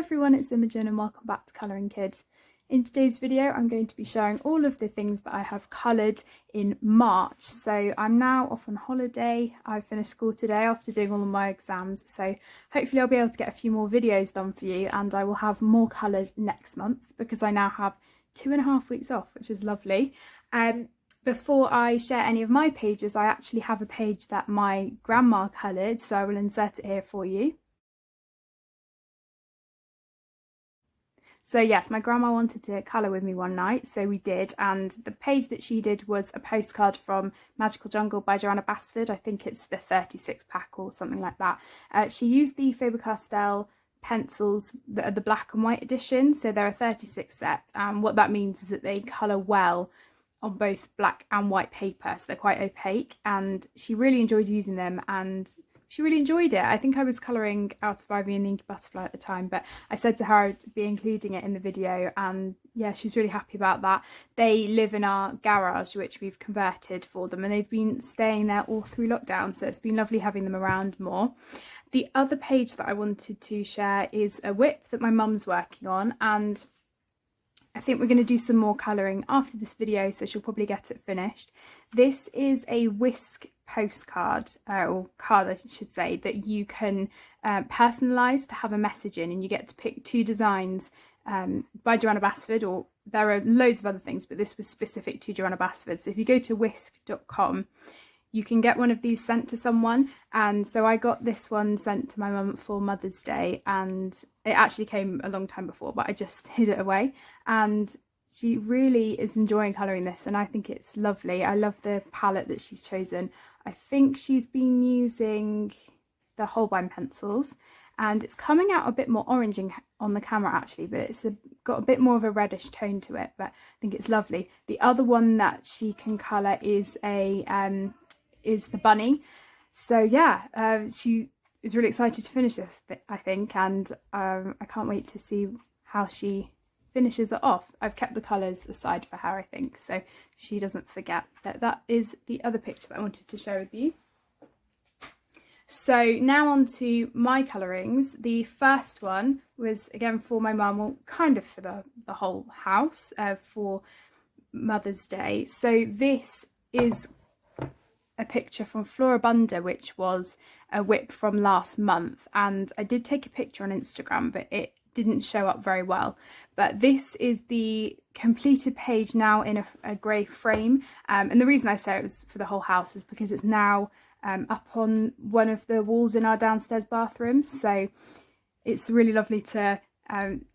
everyone, it's Imogen and welcome back to Colouring Kids. In today's video I'm going to be showing all of the things that I have coloured in March. So I'm now off on holiday. I finished school today after doing all of my exams, so hopefully I'll be able to get a few more videos done for you, and I will have more coloured next month because I now have 2.5 weeks off, which is lovely. Before I share any of my pages, I actually have a page that my grandma coloured, so I will insert it here for you. So yes, my grandma wanted to colour with me one night, so we did, and the page that she did was a postcard from Magical Jungle by Joanna Basford. I think it's the 36 pack or something like that. She used the Faber-Castell pencils that are the black and white edition, so they're a 36 set, and what that means is that they colour well on both black and white paper, so they're quite opaque, and she really enjoyed using them and she really enjoyed it. I think I was colouring Out of Ivy and the Inky Butterfly at the time, but I said to her I'd be including it in the video, and yeah, she's really happy about that. They live in our garage, which we've converted for them, and they've been staying there all through lockdown, so it's been lovely having them around more. The other page that I wanted to share is a whip that my mum's working on, and I think we're going to do some more colouring after this video, so she'll probably get it finished. This is a Whisk postcard, or card I should say, that you can personalise to have a message in, and you get to pick 2 designs by Joanna Basford, or there are loads of other things, but this was specific to Joanna Basford. So if you go to whisk.com, you can get one of these sent to someone, and so I got this one sent to my mum for Mother's Day, and it actually came a long time before, but I just hid it away, and she really is enjoying colouring this, and I think it's lovely. I love the palette that she's chosen. I think she's been using the Holbein pencils, and it's coming out a bit more orange on the camera actually, but it's got a bit more of a reddish tone to it, but I think it's lovely. The other one that she can colour is the bunny. So yeah, she is really excited to finish this, I think, and I can't wait to see how she finishes it off. I've kept the colours aside for her, I think, so she doesn't forget. That is the other picture that I wanted to share with you. So now on to my colourings. The first one was again for my mum, well, kind of for the whole house, for Mother's Day. So this is a picture from Flora Bunda, which was a whip from last month, and I did take a picture on Instagram, but it didn't show up very well. But this is the completed page now in a grey frame, and the reason I say it was for the whole house is because it's now up on one of the walls in our downstairs bathroom, so it's really lovely to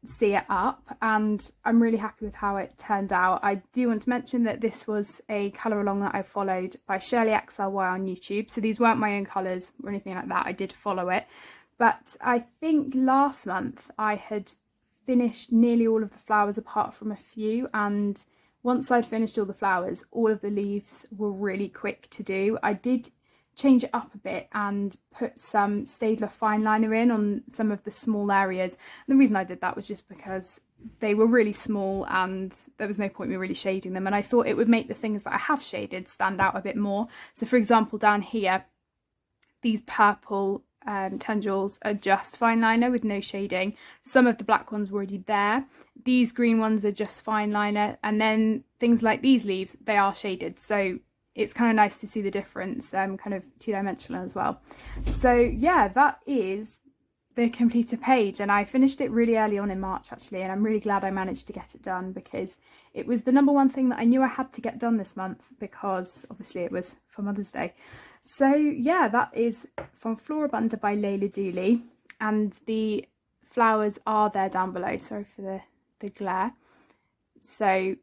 see it up, and I'm really happy with how it turned out. I do want to mention that this was a colour along that I followed by Shirley XLY on YouTube, so these weren't my own colours or anything like that. I did follow it, but I think last month I had finished nearly all of the flowers apart from a few, and once I'd finished all the flowers, all of the leaves were really quick to do. I did change it up a bit and put some Staedtler fine liner in on some of the small areas. And the reason I did that was just because they were really small and there was no point in me really shading them, and I thought it would make the things that I have shaded stand out a bit more. So for example, down here, these purple tendrils are just fine liner with no shading. Some of the black ones were already there. These green ones are just fine liner, and then things like these leaves, they are shaded, so it's kind of nice to see the difference, kind of 2-dimensional as well. So yeah, that is the completed page, and I finished it really early on in March actually, and I'm really glad I managed to get it done because it was the #1 thing that I knew I had to get done this month, because obviously it was for Mother's Day. So yeah, that is from Flora Bunda by Layla Dooley, and the flowers are there down below. Sorry for the glare. So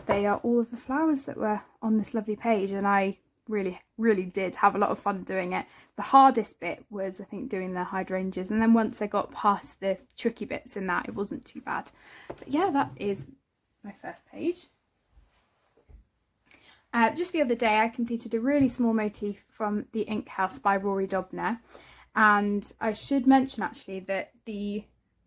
they are all of the flowers that were on this lovely page, and I really did have a lot of fun doing it. The hardest bit was, I think, doing the hydrangeas, and then once I got past the tricky bits in that, it wasn't too bad. But yeah, that is my first page. Just the other day I completed a really small motif from The Ink House by Rory Dobner, and I should mention actually that the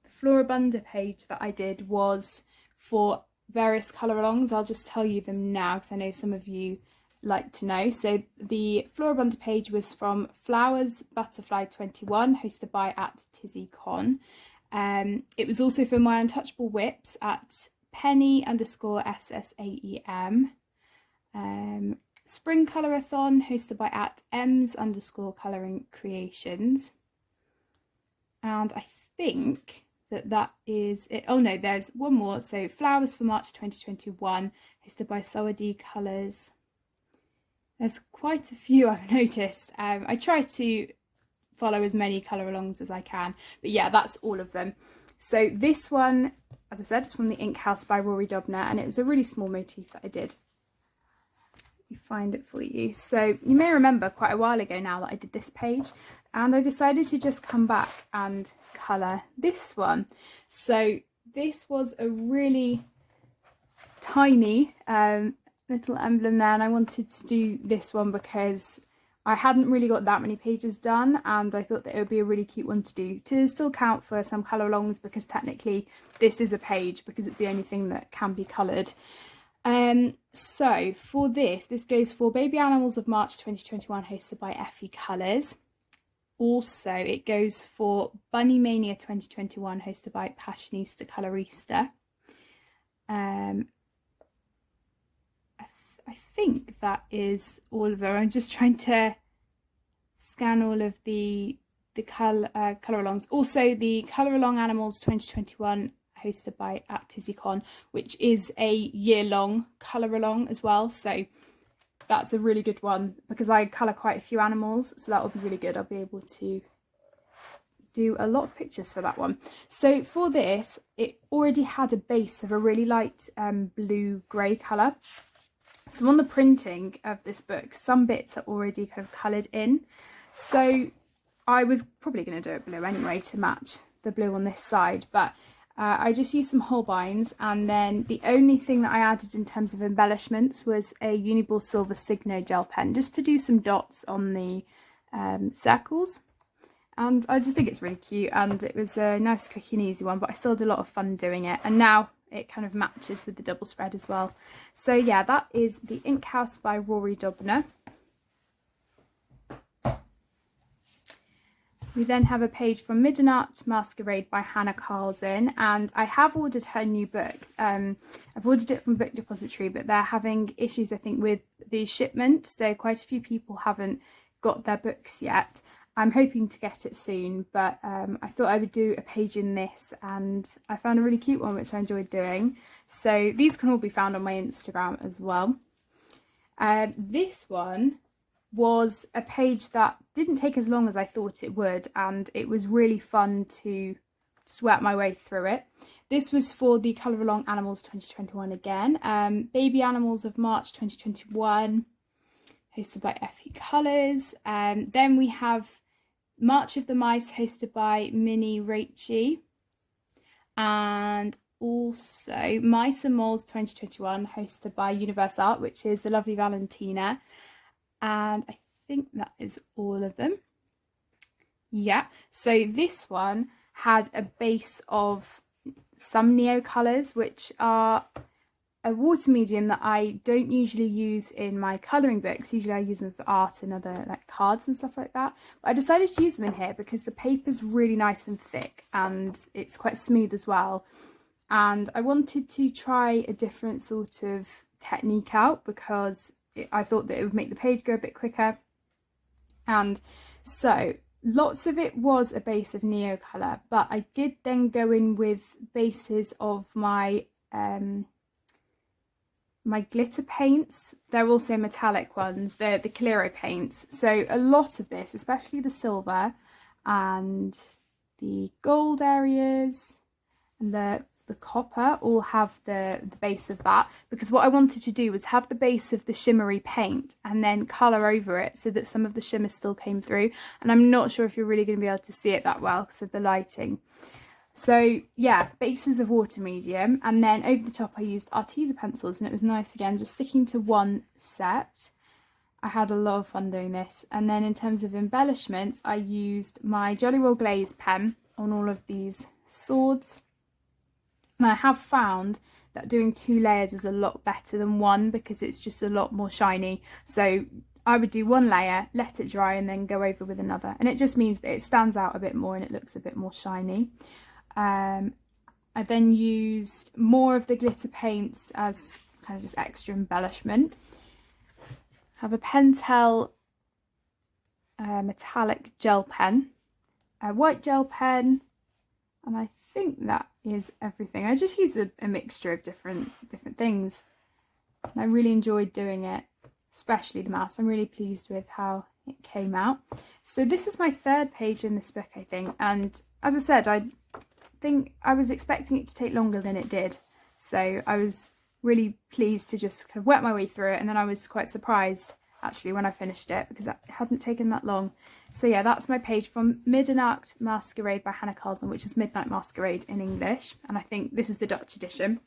Flora Bunda page that I did was for various colour alongs. I'll just tell you them now because I know some of you like to know. So the Flora Bunda page was from Flowers Butterfly 21, hosted by @TizzyCon, It was also for my Untouchable Whips at Penny_SSAEM. Spring Colourathon hosted by at Ems_colouring_creations. And I think that is it. Oh no, there's one more. So Flowers for March 2021 hosted by Soadi Colours. There's quite a few I've noticed. I try to follow as many colour alongs as I can, but yeah, that's all of them. So this one, as I said, is from the Ink House by Rory Dobner, and it was a really small motif that I did. Let me find it for you. So you may remember quite a while ago now that I did this page, and I decided to just come back and colour this one. So this was a really tiny little emblem there, and I wanted to do this one because I hadn't really got that many pages done, and I thought that it would be a really cute one to do to still count for some colour alongs, because technically this is a page because it's the only thing that can be coloured. So for this goes for Baby Animals of March 2021 hosted by Effie Colours. Also it goes for Bunny Mania 2021 hosted by Passionista Colorista. I think that is all of them. I'm just trying to scan all of the colour alongs. Also the Colour Along Animals 2021 hosted by at TizzyCon, which is a year-long colour along as well. So that's a really good one because I colour quite a few animals, so that will be really good. I'll be able to do a lot of pictures for that one. So for this, it already had a base of a really light blue-grey colour. So on the printing of this book, some bits are already kind of coloured in. So I was probably going to do it blue anyway to match the blue on this side, but I just used some Holbeins, and then the only thing that I added in terms of embellishments was a Uniball Silver Signo gel pen, just to do some dots on the circles. And I just think it's really cute, and it was a nice, quick and easy one, but I still had a lot of fun doing it. And now it kind of matches with the double spread as well. So yeah, that is the Ink House by Rory Dobner. We then have a page from Midnight Masquerade by Hannah Carlson, and I have ordered her new book. I've ordered it from Book Depository, but they're having issues, I think, with the shipment, so quite a few people haven't got their books yet. I'm hoping to get it soon, but I thought I would do a page in this, and I found a really cute one which I enjoyed doing. So these can all be found on my Instagram as well. This one was a page that didn't take as long as I thought it would, and it was really fun to just work my way through it. This was for the Colour Along Animals 2021 again. Baby Animals of March 2021, hosted by Effie Colours. Then we have March of the Mice, hosted by Minnie Raichi. And also Mice and Moles 2021, hosted by Universe Art, which is the lovely Valentina. And I think that is all of them. Yeah, so this one had a base of some Neo colours, which are a water medium that I don't usually use in my colouring books. Usually I use them for art and other like cards and stuff like that. But I decided to use them in here because the paper's really nice and thick, and it's quite smooth as well. And I wanted to try a different sort of technique out because I thought that it would make the page go a bit quicker. And so lots of it was a base of Neo colour, but I did then go in with bases of my my glitter paints. They're also metallic ones, they're the Clearo paints. So a lot of this, especially the silver and the gold areas and the copper, all have the base of that, because what I wanted to do was have the base of the shimmery paint and then colour over it so that some of the shimmer still came through. And I'm not sure if you're really going to be able to see it that well because of the lighting. So yeah, bases of water medium, and then over the top I used Arteza pencils, and it was nice again just sticking to one set. I had a lot of fun doing this. And then in terms of embellishments, I used my Jolly Roll Glaze pen on all of these swords. And I have found that doing 2 layers is a lot better than one because it's just a lot more shiny. So I would do 1 layer, let it dry, and then go over with another. And it just means that it stands out a bit more and it looks a bit more shiny. I then used more of the glitter paints as kind of just extra embellishment. Have a Pentel metallic gel pen, a white gel pen, and I think that is everything. I just used a mixture of different things, and I really enjoyed doing it, especially the mouse. I'm really pleased with how it came out. So this is my third page in this book, I think, and as I said, I think I was expecting it to take longer than it did, so I was really pleased to just kind of work my way through it, and then I was quite surprised actually when I finished it because it hadn't taken that long. So yeah, that's my page from Midnight Masquerade by Hannah Carlson, which is Midnight Masquerade in English, and I think this is the Dutch edition.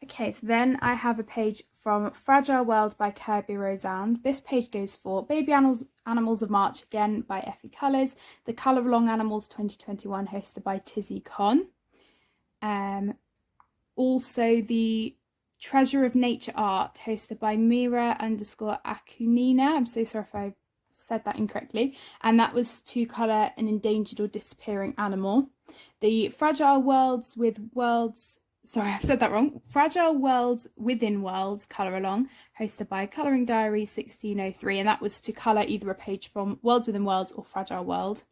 Okay, so then I have a page from Fragile World by Kirby Rosanne. This page goes for Baby Animals of March, again by Effie Colours. The Colour Along Animals 2021, hosted by Tizzy Con. Also the Treasure of Nature Art, hosted by Mira_Akunina. I'm so sorry if I said that incorrectly. And that was to colour an endangered or disappearing animal. The Fragile Worlds with Worlds... Sorry, I've said that wrong. Fragile Worlds Within Worlds Colour Along, hosted by Colouring Diary 1603, and that was to colour either a page from Worlds Within Worlds or Fragile World.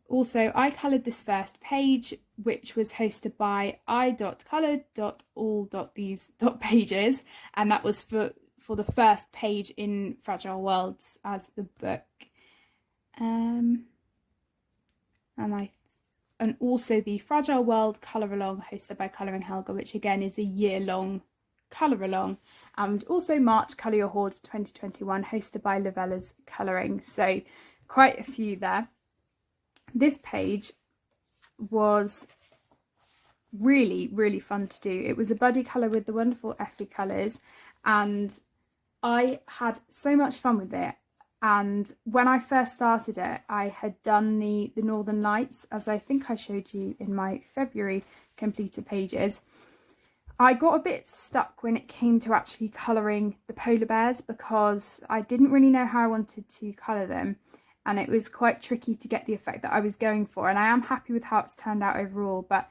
Also, I coloured this first page, which was hosted by i.coloured.all.these.pages, and that was for the first page in Fragile Worlds as the book. And also the Fragile World Colour Along, hosted by Colouring Helga, which again is a year-long colour along. And also March Colour Your Hoards 2021, hosted by Lavella's Colouring. So quite a few there. This page was really, really fun to do. It was a buddy colour with the wonderful Effie Colours, and I had so much fun with it. And when I first started it, I had done the Northern Lights, as I think I showed you in my February completed pages. I got a bit stuck when it came to actually colouring the polar bears because I didn't really know how I wanted to colour them, and it was quite tricky to get the effect that I was going for. And I am happy with how it's turned out overall, but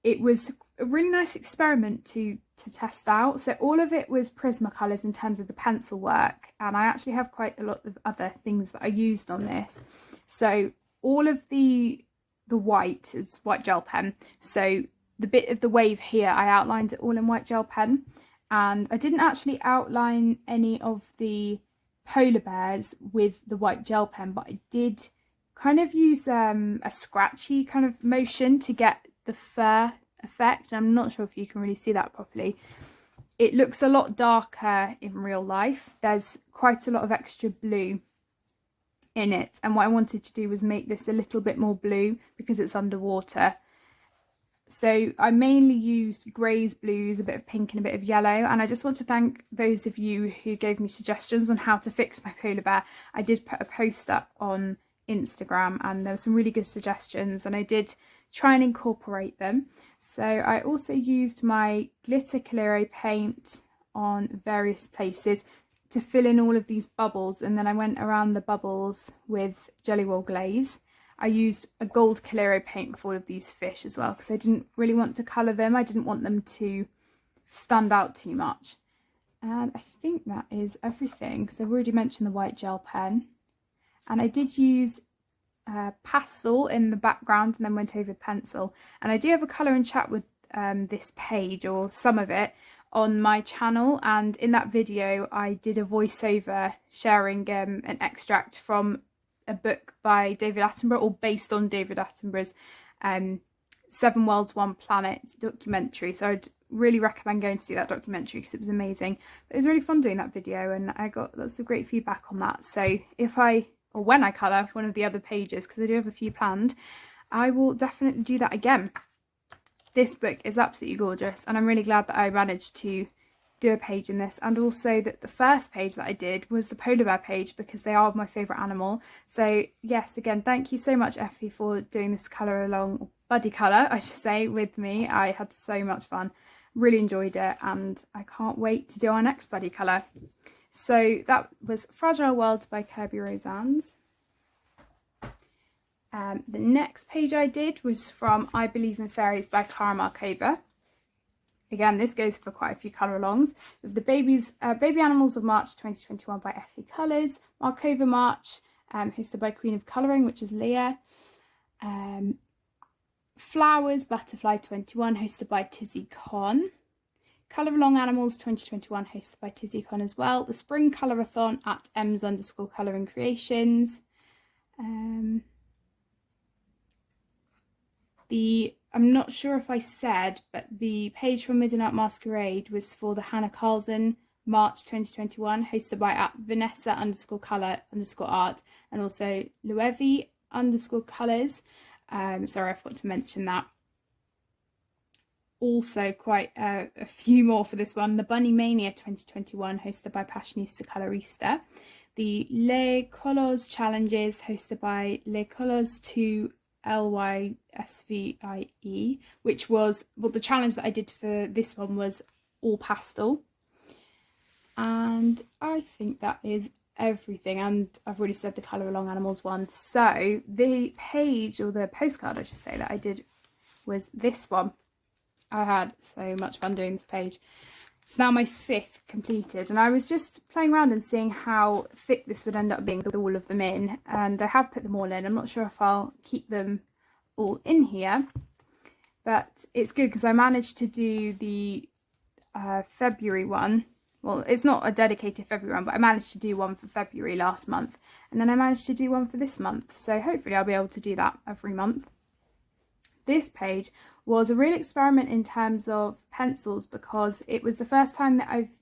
it was a really nice experiment to test out. So all of it was Prismacolors in terms of the pencil work, and I actually have quite a lot of other things that I used on this. So all of the white is white gel pen, so the bit of the wave here I outlined it all in white gel pen, and I didn't actually outline any of the polar bears with the white gel pen, but I did kind of use a scratchy kind of motion to get the fur effect. I'm not sure if you can really see that properly. It looks a lot darker in real life. There's quite a lot of extra blue in it, and what I wanted to do was make this a little bit more blue because it's underwater. So I mainly used greys, blues, a bit of pink and a bit of yellow, and I just want to thank those of you who gave me suggestions on how to fix my polar bear. I did put a post up on Instagram and there were some really good suggestions, and I did try and incorporate them. So I also used my glitter Calero paint on various places to fill in all of these bubbles, and then I went around the bubbles with Jelly Roll Glaze. I used a gold Calero paint for all of these fish as well because I didn't really want to colour them. I didn't want them to stand out too much. And I think that is everything because I've already mentioned the white gel pen. And I did use pastel in the background and then went over pencil. And I do have a colour and chat with this page, or some of it, on my channel, and in that video I did a voiceover sharing an extract from a book by David Attenborough, or based on David Attenborough's 7 Worlds, 1 Planet documentary. So I'd really recommend going to see that documentary because it was amazing. But it was really fun doing that video, and I got lots of great feedback on that. So if when I colour one of the other pages, because I do have a few planned, I will definitely do that again. This book is absolutely gorgeous, and I'm really glad that I managed to do a page in this, and also that the first page that I did was the polar bear page because they are my favourite animal. So yes, again, thank you so much, Effie, for doing this colour along, buddy colour I should say, with me. I had so much fun, really enjoyed it, and I can't wait to do our next buddy colour. So that was Fragile Worlds by Kirby Rosanne. The next page I did was from I Believe in Fairies by Clara Markova. Again, this goes for quite a few colour alongs. With the Baby Animals of March 2021 by FA Colours, Markova March, hosted by Queen of Colouring, which is Leah. Flowers Butterfly 21, hosted by Tizzy Con. Colour Along Animals 2021, hosted by Tizzy Con as well. The Spring Colourathon at Ems_Colouring Creations. I'm not sure if I said, but the page from Midnight Masquerade was for the Hannah Carlson March 2021, hosted by at Vanessa_colour_art and also Luevi_colours. Sorry, I forgot to mention that. Also quite a few more for this one. The Bunny Mania 2021, hosted by Passionista Colorista. The Les Colos Challenges, hosted by Les Colos 2 LYSVIE, which was, well, the challenge that I did for this one was all pastel. And I think that is everything, and I've already said the Colour Along Animals one. So the page, or the postcard I should say, that I did was this one. I had so much fun doing this page. It's now my 5th completed, and I was just playing around and seeing how thick this would end up being with all of them in, and I have put them all in. I'm not sure if I'll keep them all in here, but it's good because I managed to do the February one. Well, it's not a dedicated February one, but I managed to do one for February last month, and then I managed to do one for this month, so hopefully I'll be able to do that every month. This page was a real experiment in terms of pencils, because it was the first time that I've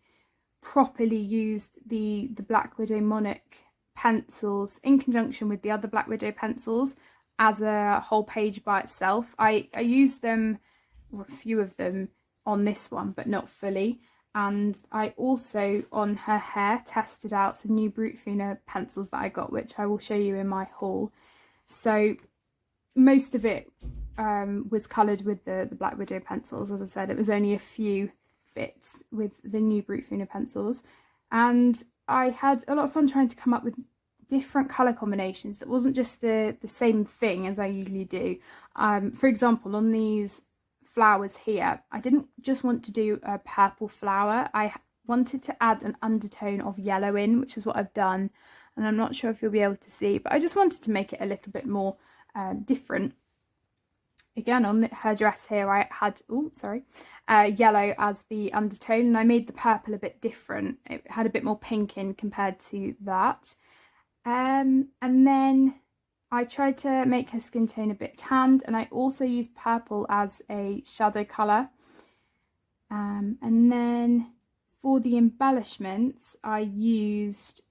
properly used the Black Widow Monarch pencils in conjunction with the other Black Widow pencils as a whole page by itself. I used them, or a few of them, on this one, but not fully. And I also, on her hair, tested out some new Brute Funa pencils that I got, which I will show you in my haul. So most of it was coloured with the Black Widow pencils. As I said, it was only a few bits with the new Brute Funa pencils. And I had a lot of fun trying to come up with different colour combinations that wasn't just the same thing as I usually do. For example, on these flowers here, I didn't just want to do a purple flower. I wanted to add an undertone of yellow in, which is what I've done. And I'm not sure if you'll be able to see, but I just wanted to make it a little bit more different. Again, on her dress here, I had, yellow as the undertone, and I made the purple a bit different. It had a bit more pink in compared to that. And then I tried to make her skin tone a bit tanned, and I also used purple as a shadow colour. And then for the embellishments, I used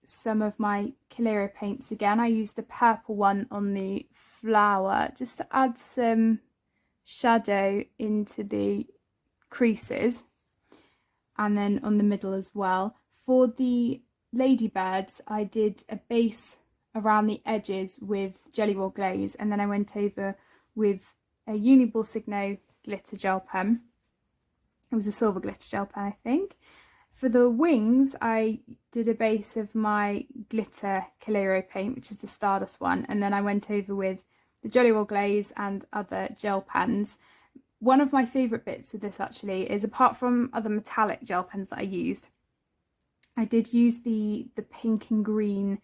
some of my Calero paints again. I used a purple one on the flower just to add some shadow into the creases, and then on the middle as well. For the ladybirds, I did a base around the edges with Jelly Roll glaze, and then I went over with a Uniball Signo glitter gel pen. It was a silver glitter gel pen, I think. For the wings, I did a base of my glitter Calero paint, which is the Stardust one, and then I went over with the Jelly Roll glaze and other gel pens. One of my favourite bits with this actually is, apart from other metallic gel pens that I used, I did use the pink and green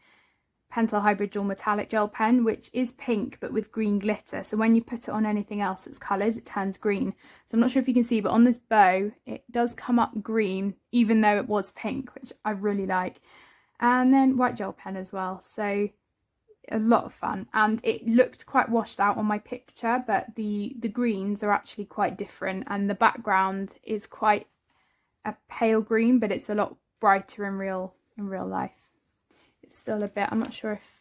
Pentel Hybrid Dual Metallic Gel Pen, which is pink but with green glitter. So when you put it on anything else that's coloured, it turns green. So I'm not sure if you can see, but on this bow, it does come up green, even though it was pink, which I really like. And then white gel pen as well. So a lot of fun. And it looked quite washed out on my picture, but the greens are actually quite different. And the background is quite a pale green, but it's a lot brighter in real life. It's still a bit, I'm not sure if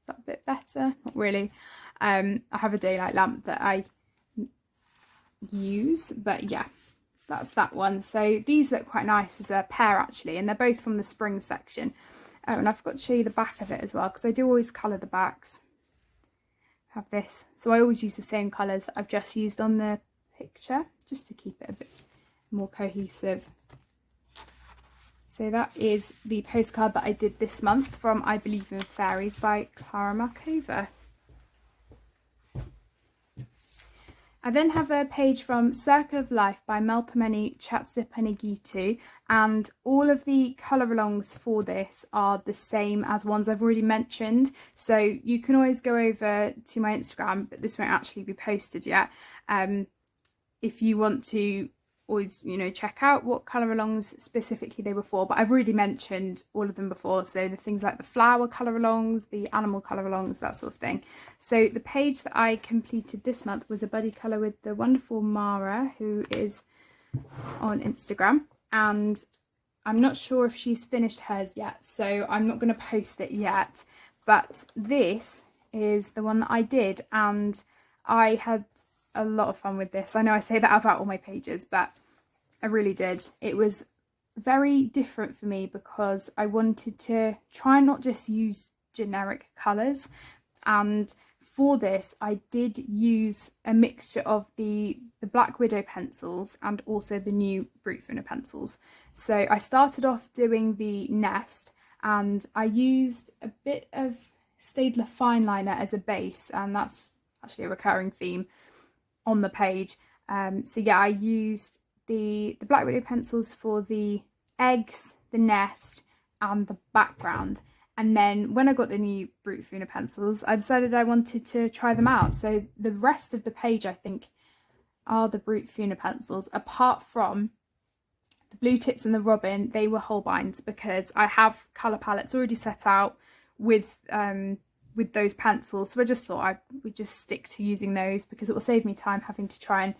is that a bit better, not really. I have a daylight lamp that I use, but yeah, that's that one. So these look quite nice as a pair actually, and they're both from the spring section. Oh, and I forgot to show you the back of it as well, because I do always colour the backs. I have this, so I always use the same colours that I've just used on the picture, just to keep it a bit more cohesive. So that is the postcard that I did this month from I Believe in Fairies by Clara Markova. I then have a page from Circle of Life by Melpomene Chatzipanegitu, and all of the colour alongs for this are the same as ones I've already mentioned. So you can always go over to my Instagram, but this won't actually be posted yet. If you want to always, check out what colour alongs specifically they were for, but I've already mentioned all of them before. So the things like the flower colour alongs, the animal colour alongs, that sort of thing. So the page that I completed this month was a buddy colour with the wonderful Mara, who is on Instagram, and I'm not sure if she's finished hers yet, so I'm not going to post it yet, but this is the one that I did, and I had a lot of fun with this. I know I say that about all my pages, but I really did. It was very different for me because I wanted to try and not just use generic colours, and for this I did use a mixture of the Black Widow pencils and also the new Brute Funa pencils. So I started off doing the nest, and I used a bit of Staedtler fine liner as a base, and that's actually a recurring theme on the page. So yeah, I used the Black Widow pencils for the eggs, the nest and the background, and then when I got the new Brute Funa pencils I decided I wanted to try them out. So the rest of the page I think are the Brute Funa pencils, apart from the Blue Tits and the Robin. They were Holbeins because I have colour palettes already set out with those pencils, so I just thought I would just stick to using those because it will save me time having to try and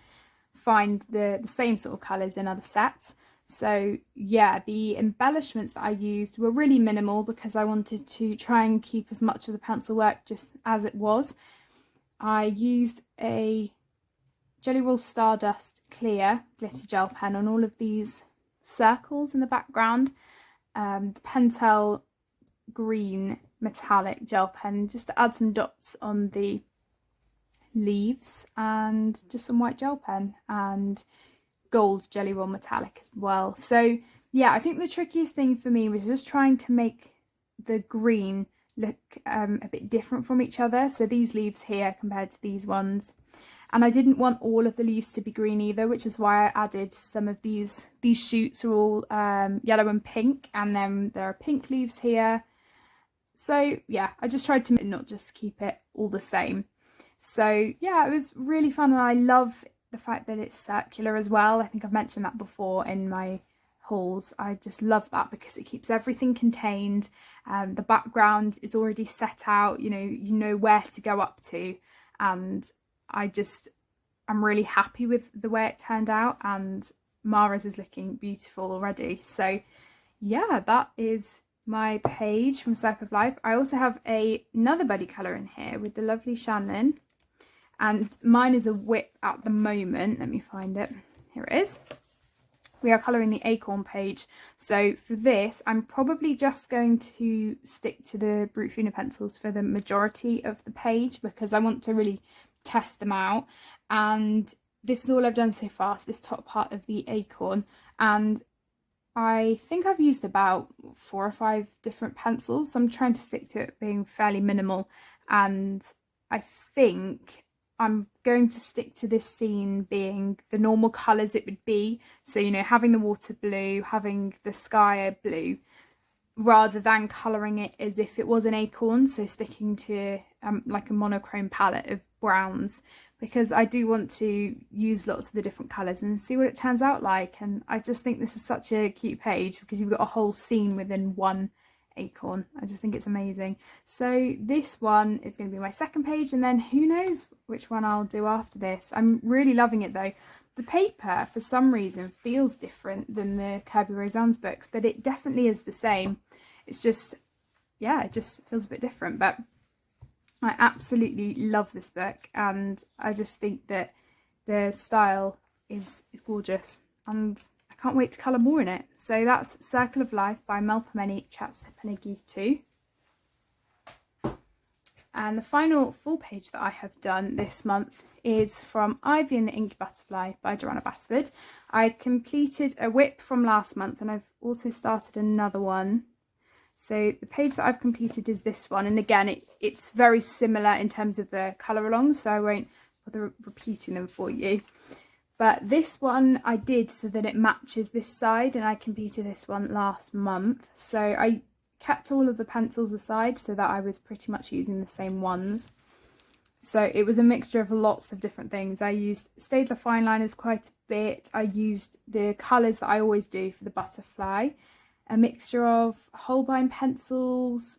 find the same sort of colours in other sets. So yeah, the embellishments that I used were really minimal because I wanted to try and keep as much of the pencil work just as it was. I used a Jelly Roll Stardust clear glitter gel pen on all of these circles in the background, the Pentel green metallic gel pen just to add some dots on the leaves, and just some white gel pen and gold Jelly Roll metallic as well. So yeah, I think the trickiest thing for me was just trying to make the green look a bit different from each other. So these leaves here compared to these ones, and I didn't want all of the leaves to be green either, which is why I added some of these shoots are all yellow and pink, and then there are pink leaves here. So yeah, I just tried to not just keep it all the same. So yeah, it was really fun, and I love the fact that it's circular as well. I think I've mentioned that before in my hauls. I just love that because it keeps everything contained. The background is already set out, you know where to go up to, and I'm really happy with the way it turned out, and Mara's is looking beautiful already. So yeah, that is my page from Circle of Life. I also have another buddy colour in here with the lovely Shannon, and mine is a whip at the moment. Let me find it. Here it is. We are colouring the acorn page. So for this, I'm probably just going to stick to the Brute Funa pencils for the majority of the page because I want to really test them out. And this is all I've done so far, so this top part of the acorn. And I think I've used about 4 or 5 different pencils, so I'm trying to stick to it being fairly minimal. And I think I'm going to stick to this scene being the normal colours it would be. So, having the water blue, having the sky blue, rather than colouring it as if it was an acorn. So sticking to like a monochrome palette of browns, because I do want to use lots of the different colours and see what it turns out like. And I just think this is such a cute page because you've got a whole scene within one acorn. I just think it's amazing. So this one is going to be my second page, and then who knows which one I'll do after this. I'm really loving it though. The paper for some reason feels different than the Kirby Roseanne's books, but it definitely is the same. It's just, yeah, it just feels a bit different, but I absolutely love this book, and I just think that the style is gorgeous, and I can't wait to colour more in it. So that's Circle of Life by Melpomene Chatzipanegitu. And the final full page that I have done this month is from Ivy and the Ink Butterfly by Joanna Basford. I completed a whip from last month, and I've also started another one. So the page that I've completed is this one, and again it's very similar in terms of the colour along, so I won't bother repeating them for you. But this one I did so that it matches this side, and I completed this one last month. So I kept all of the pencils aside so that I was pretty much using the same ones. So it was a mixture of lots of different things. I used Staedtler fine liners quite a bit. I used the colours that I always do for the butterfly. A mixture of Holbein pencils,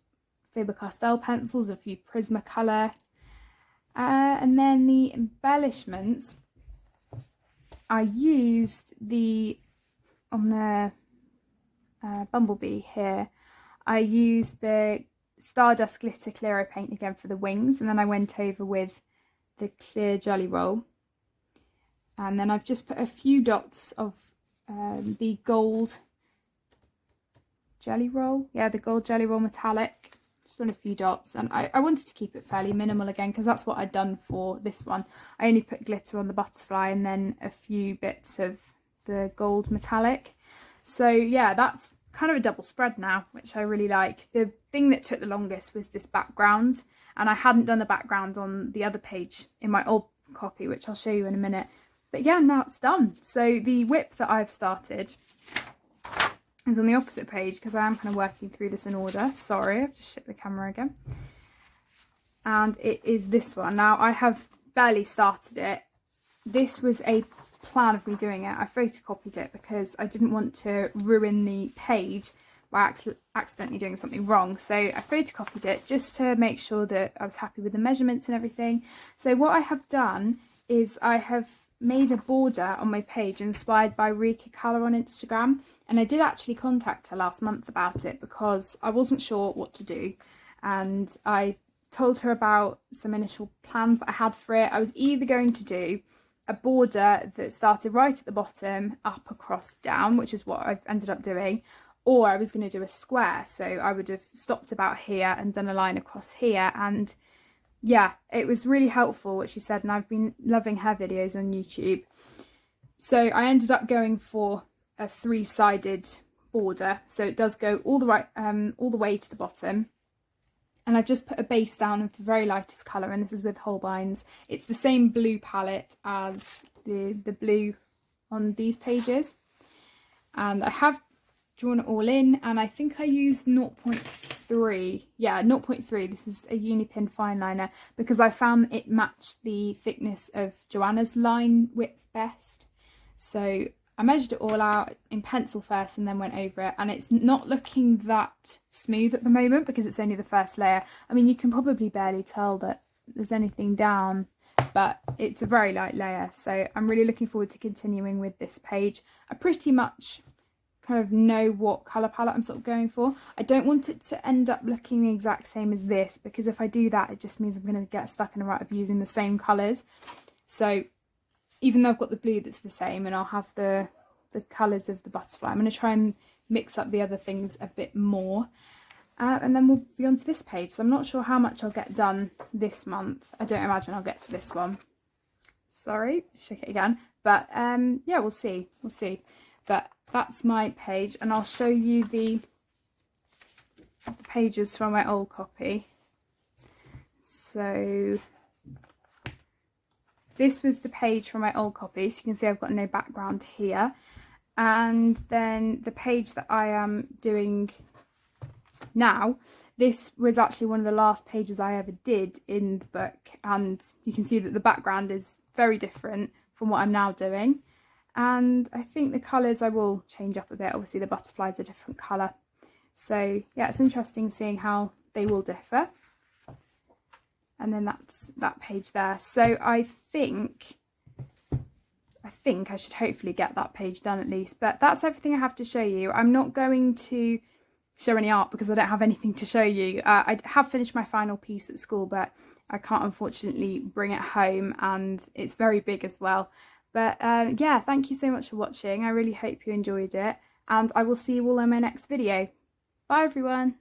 Faber-Castell pencils, a few Prismacolor. And then the embellishments, I used on the bumblebee here, I used the Stardust Glitter Clear paint again for the wings, and then I went over with the clear jelly roll. And then I've just put a few dots of the gold jelly roll. Yeah, the gold jelly roll metallic. Just on a few dots, and I wanted to keep it fairly minimal again because that's what I'd done for this one. I only put glitter on the butterfly and then a few bits of the gold metallic. So yeah, that's kind of a double spread now, which I really like. The thing that took the longest was this background, and I hadn't done a background on the other page in my old copy, which I'll show you in a minute. But yeah, now it's done. So the whip that I've started is on the opposite page because I am kind of working through this in order. Sorry, I've just shut the camera again. And it is this one. Now, I have barely started it. This was a plan of me doing it. I photocopied it because I didn't want to ruin the page by accidentally doing something wrong. So I photocopied it just to make sure that I was happy with the measurements and everything. So what I have done is I have made a border on my page inspired by Rika Colour on Instagram, and I did actually contact her last month about it because I wasn't sure what to do, and I told her about some initial plans that I had for it. I was either going to do a border that started right at the bottom, up, across, down, which is what I've ended up doing, or I was going to do a square, so I would have stopped about here and done a line across here. And yeah, it was really helpful what she said, and I've been loving her videos on YouTube. So I ended up going for a 3-sided border, so it does go all the way to the bottom. And I've just put a base down of the very lightest colour, and this is with Holbein's. It's the same blue palette as the blue on these pages. And I have drawn it all in, and I think I used 0.3. Yeah, 0.3. This is a Unipin fine liner because I found it matched the thickness of Joanna's line width best. So I measured it all out in pencil first and then went over it, and it's not looking that smooth at the moment because it's only the first layer. I mean, you can probably barely tell that there's anything down, but it's a very light layer. So I'm really looking forward to continuing with this page. I pretty much kind of know what colour palette I'm sort of going for. I don't want it to end up looking the exact same as this, because if I do that, it just means I'm going to get stuck in a rut of using the same colours. So even though I've got the blue that's the same, and I'll have the colours of the butterfly, I'm going to try and mix up the other things a bit more. And then we'll be on to this page. So I'm not sure how much I'll get done this month. I don't imagine I'll get to this one. Sorry, shake it again. But yeah, we'll see. We'll see. But that's my page, and I'll show you the pages from my old copy. So this was the page from my old copy, so you can see I've got no background here. And then the page that I am doing now, this was actually one of the last pages I ever did in the book, and you can see that the background is very different from what I'm now doing. And I think the colours I will change up a bit. Obviously the butterfly's a different colour, so yeah, it's interesting seeing how they will differ. And then that's that page there. So I think I should hopefully get that page done at least. But that's everything I have to show you. I'm not going to show any art because I don't have anything to show you. I have finished my final piece at school, but I can't unfortunately bring it home, and it's very big as well. But yeah, thank you so much for watching. I really hope you enjoyed it, and I will see you all in my next video. Bye everyone.